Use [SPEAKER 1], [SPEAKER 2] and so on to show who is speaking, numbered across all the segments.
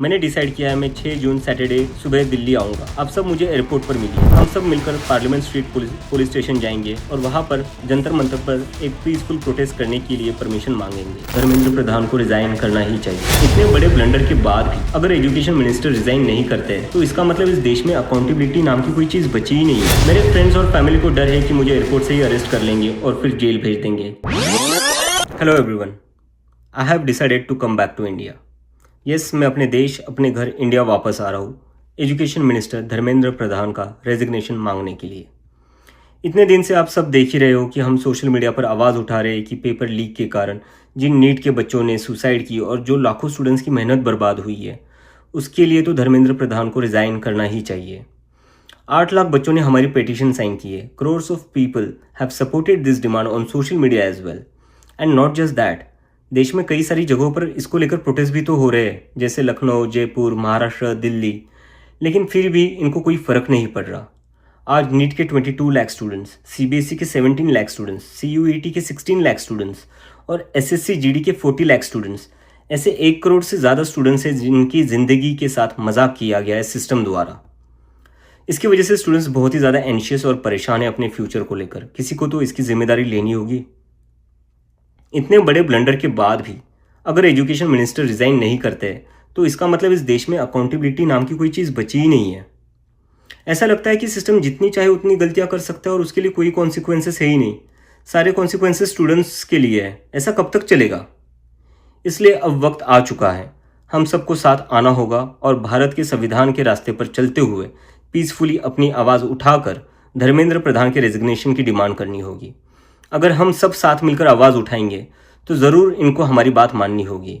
[SPEAKER 1] मैंने डिसाइड किया है मैं 6 जून सैटरडे सुबह दिल्ली आऊंगा। आप सब मुझे एयरपोर्ट पर मिलिए। हम सब मिलकर पार्लियामेंट स्ट्रीट पुलिस स्टेशन जाएंगे और वहां पर जंतर मंतर पर एक पीसफुल प्रोटेस्ट करने के लिए परमिशन मांगेंगे। धर्मेंद्र प्रधान को रिजाइन करना ही चाहिए। इतने बड़े ब्लंडर के बाद भी अगर एजुकेशन मिनिस्टर रिजाइन नहीं करते तो इसका मतलब इस देश में अकाउंटेबिलिटी नाम की कोई चीज बची ही नहीं है। मेरे फ्रेंड्स और फैमिली को डर है कि मुझे एयरपोर्ट से ही अरेस्ट कर लेंगे और फिर जेल भेज देंगे। Hello everyone, I have decided to come back to India. Yes, मैं अपने देश, अपने घर इंडिया वापस आ रहा हूँ एजुकेशन मिनिस्टर धर्मेंद्र प्रधान का रेजिग्नेशन मांगने के लिए। इतने दिन से आप सब देख ही रहे हो कि हम सोशल मीडिया पर आवाज़ उठा रहे हैं कि पेपर लीक के कारण जिन नीट के बच्चों ने सुसाइड की और जो लाखों स्टूडेंट्स की मेहनत बर्बाद हुई है, उसके लिए तो धर्मेंद्र प्रधान को रिज़ाइन करना ही चाहिए। 8 लाख बच्चों ने हमारी पिटीशन साइन की है। Crores of people have supported this demand on social media as well. And not just that, देश में कई सारी जगहों पर इसको लेकर प्रोटेस्ट भी तो हो रहे हैं, जैसे लखनऊ, जयपुर, महाराष्ट्र, दिल्ली, लेकिन फिर भी इनको कोई फ़र्क नहीं पड़ रहा। आज नीट के 22 लाख स्टूडेंट्स, सीबीएसई के 17 लाख स्टूडेंट्स, सीयूईटी के 16 लाख स्टूडेंट्स और एसएससी जीडी के 40 लाख स्टूडेंट्स, ऐसे 1 करोड़ से ज़्यादा स्टूडेंट्स हैं जिनकी ज़िंदगी के साथ मजाक किया गया है सिस्टम द्वारा। इसकी वजह से स्टूडेंट्स बहुत ही ज़्यादा एंशियस और परेशान है अपने फ्यूचर को लेकर। किसी को तो इसकी जिम्मेदारी लेनी होगी। इतने बड़े ब्लंडर के बाद भी अगर एजुकेशन मिनिस्टर रिजाइन नहीं करते तो इसका मतलब इस देश में अकाउंटेबिलिटी नाम की कोई चीज़ बची ही नहीं है। ऐसा लगता है कि सिस्टम जितनी चाहे उतनी गलतियां कर सकता है और उसके लिए कोई कॉन्सिक्वेंसेस है ही नहीं। सारे कॉन्सिक्वेंसेस स्टूडेंट्स के लिए है। ऐसा कब तक चलेगा? इसलिए अब वक्त आ चुका है, हम सबको साथ आना होगा और भारत के संविधान के रास्ते पर चलते हुए पीसफुली अपनी आवाज़ उठाकर धर्मेंद्र प्रधान के रेजिग्नेशन की डिमांड करनी होगी। अगर हम सब साथ मिलकर आवाज़ उठाएंगे तो ज़रूर इनको हमारी बात माननी होगी।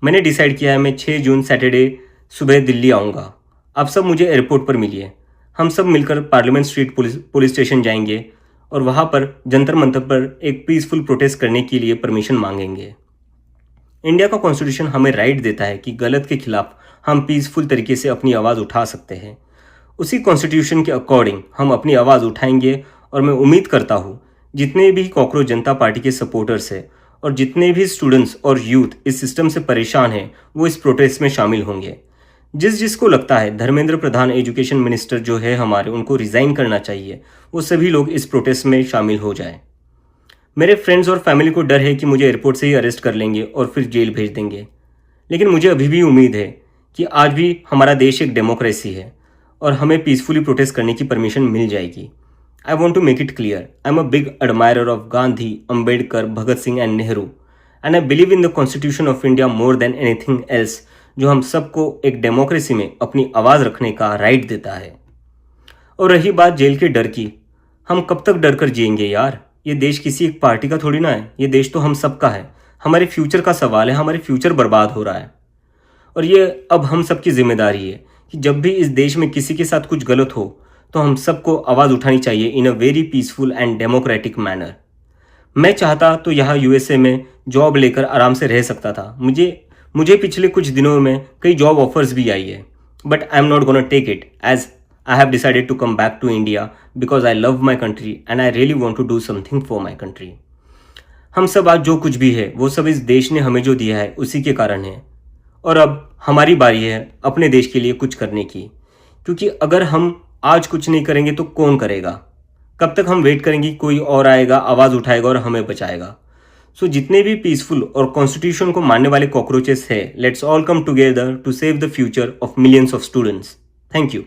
[SPEAKER 1] मैंने डिसाइड किया है मैं 6 जून सैटरडे सुबह दिल्ली आऊँगा। आप सब मुझे एयरपोर्ट पर मिलिए। हम सब मिलकर पार्लियामेंट स्ट्रीट पुलिस स्टेशन जाएंगे और वहाँ पर जंतर मंतर पर एक पीसफुल प्रोटेस्ट करने के लिए परमिशन मांगेंगे। इंडिया का कॉन्स्टिट्यूशन हमें राइट देता है कि गलत के खिलाफ हम पीसफुल तरीके से अपनी आवाज़ उठा सकते हैं। उसी कॉन्स्टिट्यूशन के अकॉर्डिंग हम अपनी आवाज़ उठाएंगे और मैं उम्मीद करता हूँ जितने भी कॉकरोच जनता पार्टी के सपोर्टर्स हैं और जितने भी स्टूडेंट्स और यूथ इस सिस्टम से परेशान हैं वो इस प्रोटेस्ट में शामिल होंगे। जिसको लगता है धर्मेंद्र प्रधान एजुकेशन मिनिस्टर जो है हमारे, उनको रिज़ाइन करना चाहिए, वो सभी लोग इस प्रोटेस्ट में शामिल हो जाएं। मेरे फ्रेंड्स और फैमिली को डर है कि मुझे एयरपोर्ट से ही अरेस्ट कर लेंगे और फिर जेल भेज देंगे, लेकिन मुझे अभी भी उम्मीद है कि आज भी हमारा देश एक डेमोक्रेसी है और हमें पीसफुली प्रोटेस्ट करने की परमिशन मिल जाएगी। I want to make it clear, I'm a big admirer of Gandhi, Ambedkar, Bhagat Singh and Nehru, and I believe in the Constitution of India more than anything else, जो हम सबको एक democracy में अपनी आवाज़ रखने का राइट देता है। और रही बात जेल के डर की, हम कब तक डर कर जिएंगे यार? ये देश किसी एक पार्टी का थोड़ी ना है, ये देश तो हम सबका है। हमारे फ्यूचर का सवाल है, हमारे फ्यूचर बर्बाद हो रहा है और ये अब हम सबकी जिम्मेदारी है कि जब भी इस देश में किसी के साथ कुछ गलत हो तो हम सबको आवाज़ उठानी चाहिए in a very peaceful and democratic manner. मैं चाहता तो यहाँ यूएसए में जॉब लेकर आराम से रह सकता था। मुझे पिछले कुछ दिनों में कई जॉब ऑफर्स भी आई है, but I am not gonna take it as I have decided to come back to India because I love my country and I really want to do something for my country. हम सब आज जो कुछ भी है वो सब इस देश ने हमें जो दिया है उसी के कारण है और अब हमारी बारी है अपने देश के लिए कुछ करने की, क्योंकि अगर हम आज कुछ नहीं करेंगे तो कौन करेगा? कब तक हम वेट करेंगे कोई और आएगा, आवाज़ उठाएगा और हमें बचाएगा? सो जितने भी पीसफुल और कॉन्स्टिट्यूशन को मानने वाले कॉकरोचेस है, let's all come together to save the future of millions of students. Thank you.